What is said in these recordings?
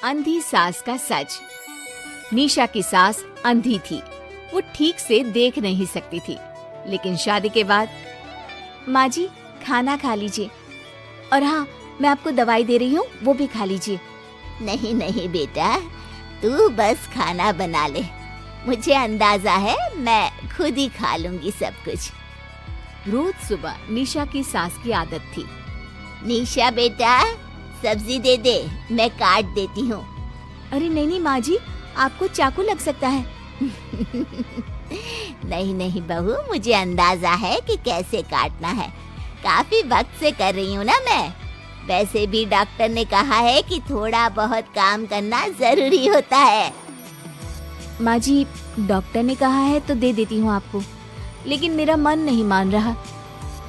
अंधी सास का सच। निशा की सास अंधी थी। वो ठीक से देख नहीं सकती थी, लेकिन शादी के बाद, माँ जी खाना खा लीजिए, और हाँ मैं आपको दवाई दे रही हूँ, वो भी खा लीजिए। नहीं नहीं बेटा, तू बस खाना बना ले, मुझे अंदाजा है मैं खुद ही खा लूंगी सब कुछ। रोज सुबह निशा की सास की आदत थी। निशा बेटा, सब्जी दे दे, मैं काट देती हूँ। अरे नहीं नहीं माँ जी, आपको चाकू लग सकता है। नहीं नहीं बहू, मुझे अंदाजा है कि कैसे काटना है, काफी वक्त से कर रही हूँ ना मैं। वैसे भी डॉक्टर ने कहा है कि थोड़ा बहुत काम करना जरूरी होता है। माँ जी, डॉक्टर ने कहा है तो दे देती हूँ आपको, लेकिन मेरा मन नहीं मान रहा।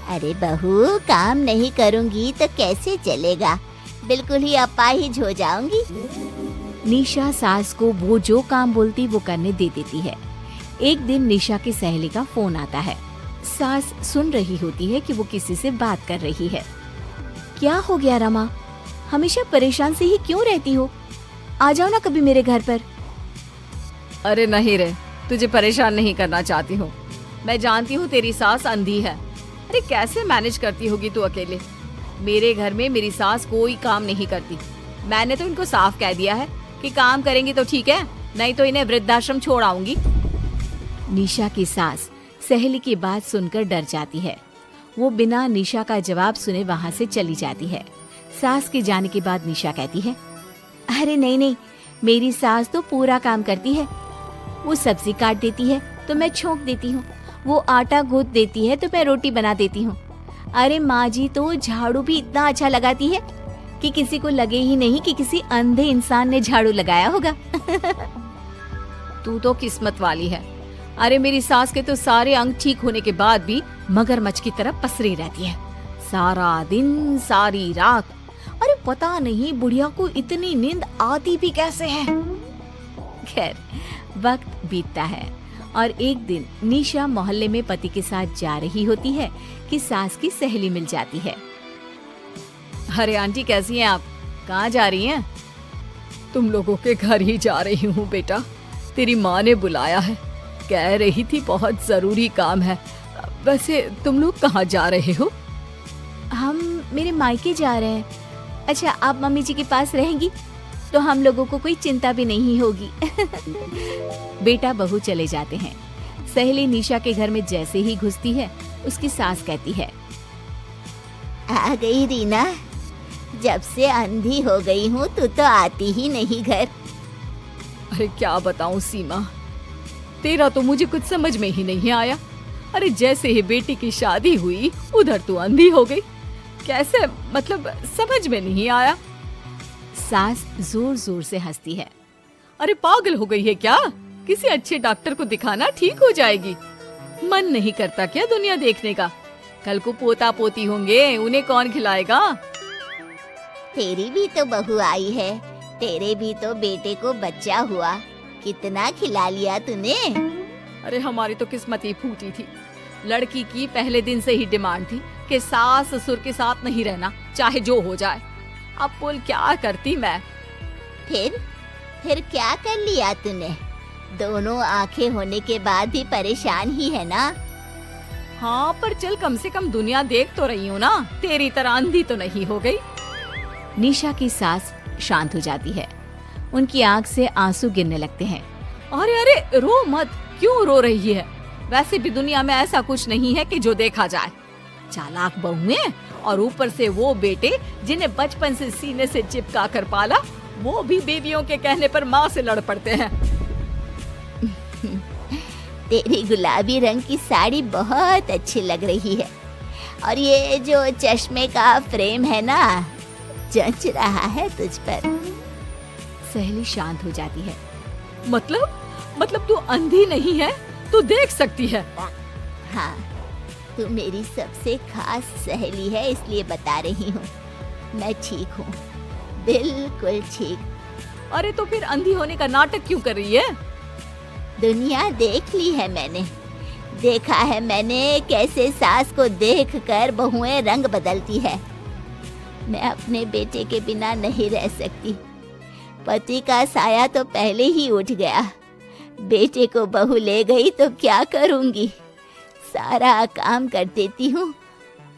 अरे बहू, काम नहीं करूँगी तो कैसे चलेगा, बिल्कुल ही अपाहिज हो जाऊंगी। निशा सास को वो जो काम बोलती वो करने दे देती है। एक दिन निशा की सहेली का फोन आता है। सास सुन रही होती है कि वो किसी से बात कर रही है। क्या हो गया रमा, हमेशा परेशान से ही क्यों रहती हो? आ जाओ ना कभी मेरे घर पर। अरे नहीं रे, तुझे परेशान नहीं करना चाहती हूँ। मैं जानती हूँ तेरी सास अंधी है। अरे कैसे मैनेज करती होगी तू अकेले? मेरे घर में मेरी सास कोई काम नहीं करती। मैंने तो इनको साफ कह दिया है कि काम करेंगी तो ठीक है, नहीं तो इन्हें वृद्धाश्रम छोड़ आऊंगी। निशा की सास सहेली की बात सुनकर डर जाती है। वो बिना निशा का जवाब सुने वहाँ से चली जाती है। सास के जाने के बाद निशा कहती है, अरे नहीं नहीं, मेरी सास तो पूरा काम करती है। वो सब्जी काट देती है तो मैं छोंक देती हूँ, वो आटा गूंथ देती है तो मैं रोटी बना देती हूँ। अरे माँ जी तो झाड़ू भी इतना अच्छा लगाती है कि किसी को लगे ही नहीं कि किसी अंधे इंसान ने झाड़ू लगाया होगा। तू तो किस्मत वाली है। अरे मेरी सास के तो सारे अंग ठीक होने के बाद भी मगरमच्छ की तरह पसरी रहती है, सारा दिन सारी रात। अरे पता नहीं बुढ़िया को इतनी नींद आती भी कैसे है। खैर, वक्त बीतता है और एक दिन निशा मोहल्ले में पति के साथ जा रही होती है कि सास की सहेली मिल जाती है। अरे आंटी कैसी हैं आप? कहाँ जा रही हैं? तुम लोगों के घर ही जा रही हूँ बेटा, तेरी माँ ने बुलाया है, कह रही थी बहुत जरूरी काम है। वैसे तुम लोग कहाँ जा रहे हो? हम मेरे मायके जा रहे हैं। अच्छा, आप मम्मी जी के पास रहेंगी तो हम लोगों को कोई चिंता भी नहीं होगी। बेटा बहू चले जाते हैं। सहेली निशा के घर में जैसे ही घुसती है, उसकी सास कहती है, आ गई रीना, जब से अंधी हो गई हूँ तू तो आती ही नहीं घर। अरे क्या बताऊं सीमा, तेरा तो मुझे कुछ समझ में ही नहीं आया। अरे जैसे ही बेटी की शादी हुई उधर तू अंधी हो गई, कैसे? मतलब समझ में नहीं आया। सास जोर जोर से हंसती है। अरे पागल हो गई है क्या? किसी अच्छे डॉक्टर को दिखाना, ठीक हो जाएगी। मन नहीं करता क्या दुनिया देखने का? कल को पोता पोती होंगे, उन्हें कौन खिलाएगा? तेरी भी तो बहू आई है, तेरे भी तो बेटे को बच्चा हुआ, कितना खिला लिया तूने। अरे हमारी तो किस्मत ही फूटी थी। लड़की की पहले दिन से ही डिमांड थी कि सास ससुर के साथ नहीं रहना, चाहे जो हो जाए। अब बोल क्या करती मैं? फिर क्या कर लिया तूने? दोनों आंखें होने के बाद भी परेशान ही है ना? हाँ, पर चल कम से कम दुनिया देख तो रही हूँ ना, तेरी तरह अंधी तो नहीं हो गई। निशा की सास शांत हो जाती है। उनकी आंख से आंसू गिरने लगते हैं। अरे अरे रो मत, क्यों रो रही है? वैसे भी दुनिया में ऐसा कुछ नहीं है कि जो देखा जाए। चालाक बहुएं और ऊपर से वो बेटे जिन्हें बचपन से सीने से चिपका कर पाला, वो भी बीवियों के कहने पर माँ से लड़ पड़ते हैं। तेरी गुलाबी रंग की साड़ी बहुत अच्छी लग रही है, और ये जो चश्मे का फ्रेम है ना, जच रहा है तुझ पर। सहेली शांत हो जाती है। मतलब तू अंधी नहीं है, तू देख सकती है। हाँ, तू मेरी सबसे खास सहेली है, इसलिए बता रही हूँ। मैं ठीक हूँ, बिल्कुल ठीक। अरे तो फिर अंधी होने का नाटक क्यों कर रही है? दुनिया देख ली है मैंने, देखा है मैंने कैसे सास को देखकर बहुएं रंग बदलती है। मैं अपने बेटे के बिना नहीं रह सकती। पति का साया तो पहले ही उठ गया, बेटे को बहू ले गई तो क्या करूंगी। सारा काम कर देती हूँ,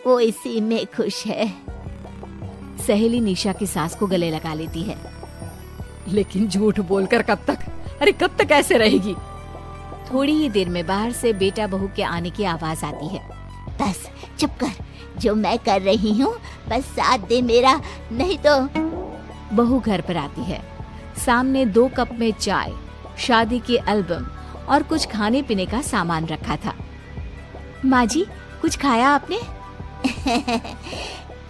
वो इसी में खुश है। सहेली निशा की सास को गले लगा लेती है। लेकिन झूठ बोलकर कब तक? अरे कब तक ऐसे रहेगी? थोड़ी ही देर में बाहर से बेटा बहू के आने की आवाज आती है। बस चुप कर, जो मैं कर रही हूँ बस साथ दे मेरा, नहीं तो। बहू घर पर आती है। सामने 2 कप में चाय, शादी के एल्बम और कुछ खाने पीने का सामान रखा था। माँ जी, कुछ खाया आपने?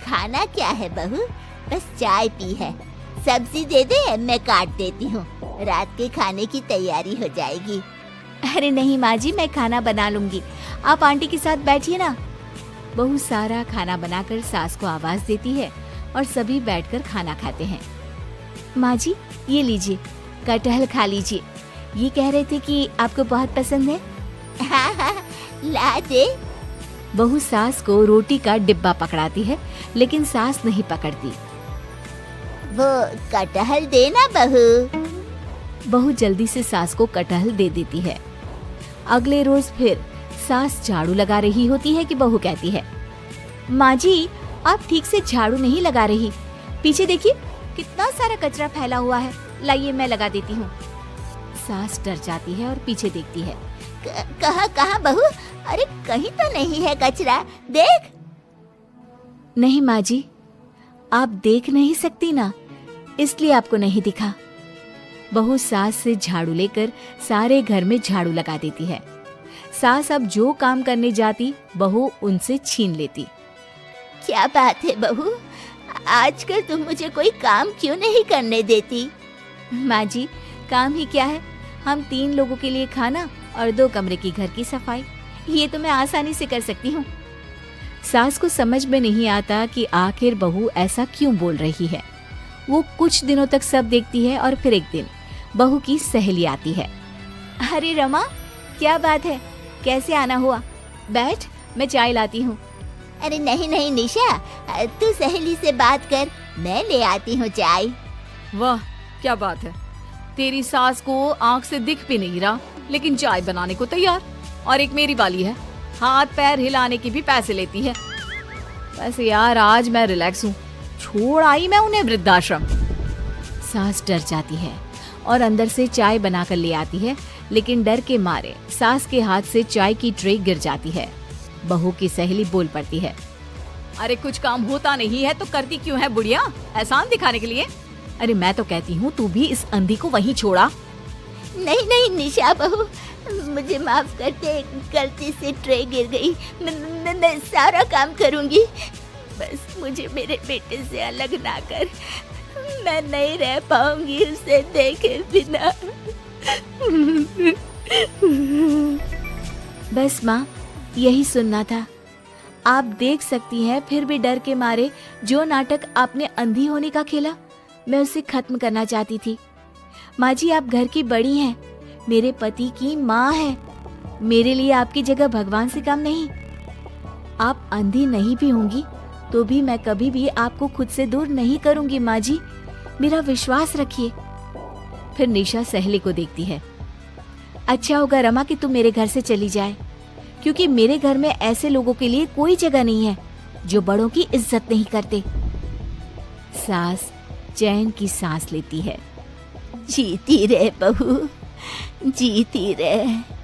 खाना क्या है बहू, बस चाय पी है। सब्जी दे दे, मैं काट देती हूँ, रात के खाने की तैयारी हो जाएगी। अरे नहीं माँ जी, मैं खाना बना लूंगी, आप आंटी के साथ बैठिए ना। बहू सारा खाना बनाकर सास को आवाज देती है और सभी बैठकर खाना खाते हैं। माँ जी, ये लीजिए, कटहल खा लीजिए। ये कह रहे थे कि आपको बहुत पसंद है। हाँ हाँ, ला दे। बहू सास को रोटी का डिब्बा पकड़ाती है, लेकिन सास नहीं पकड़ती। वो कटहल देना बहू। बहू जल्दी से सास को कटहल दे देती है। अगले रोज फिर सास झाड़ू लगा रही होती है कि बहू कहती है, माँ जी, आप ठीक से झाड़ू नहीं लगा रही, पीछे देखिए कितना सारा कचरा फैला हुआ है, लाइए मैं लगा देती हूँ। सास डर जाती है और पीछे देखती है। कहाँ बहू? अरे कहीं तो नहीं है कचरा, देख। नहीं माँ जी, आप देख नहीं सकती ना, इसलिए आपको नहीं दिखा। बहू सास से झाड़ू लेकर सारे घर में झाड़ू लगा देती है। सास अब जो काम करने जाती, बहू उनसे छीन लेती। क्या बात है बहू, आजकल तुम मुझे कोई काम क्यों नहीं करने देती? माँ जी, काम ही क्या है, हम 3 लोगों के लिए खाना और 2 कमरे की घर की सफाई, ये तो मैं आसानी से कर सकती हूँ। सास को समझ में नहीं आता कि आखिर बहू ऐसा क्यों बोल रही है। वो कुछ दिनों तक सब देखती है और फिर एक दिन बहू की सहेली आती है। अरे रमा, क्या बात है, कैसे आना हुआ? बैठ, मैं चाय लाती हूँ। अरे नहीं नहीं निशा, तू सहेली से बात कर, मैं ले आती हूँ चाय। वाह, क्या बात है, तेरी सास को आंख से दिख भी नहीं रहा, लेकिन चाय बनाने को तैयार। और एक मेरी वाली है, हाथ पैर हिलाने की भी पैसे लेती है। वैसे यार आज मैं रिलैक्स हूँ, छोड़ आई मैं उन्हें वृद्धाश्रम। सास डर जाती है और अंदर से चाय बनाकर ले आती है, लेकिन डर के मारे सास के हाथ से चाय की ट्रे गिर जाती है। बहू की सहेली बोल पड़ती है, अरे कुछ काम होता नहीं है तो करती क्यों है बुढ़िया, एहसान दिखाने के लिए? अरे मैं तो कहती हूँ तू भी इस अंधी को वहीं छोड़ा। नहीं नहीं निशा बहू, मुझे माफ कर दे, गलती से ट्रे गिर गई, मैं सारा काम करूँगी, बस मुझे मेरे बेटे से अलग ना कर, मैं नहीं रह पाऊंगी उसे देखे बिना। बस माँ, यही सुनना था। आप देख सकती हैं, फिर भी डर के मारे जो नाटक आपने अंधी होने का खेला, मैं उसे खत्म करना चाहती थी। माँ जी, आप घर की बड़ी हैं, मेरे पति की माँ है, मेरे लिए आपकी जगह भगवान से कम नहीं। आप अंधी नहीं भी होंगी तो भी मैं कभी भी आपको खुद से दूर नहीं करूंगी। माँ जी, मेरा विश्वास रखिए। फिर निशा सहेली को देखती है। अच्छा होगा रमा कि तुम मेरे घर से चली जाए, क्योंकि मेरे घर में ऐसे लोगों के लिए कोई जगह नहीं है जो बड़ों की इज्जत नहीं करते। सास चैन की सांस लेती है। जीती रहे बहू, जीती रहे।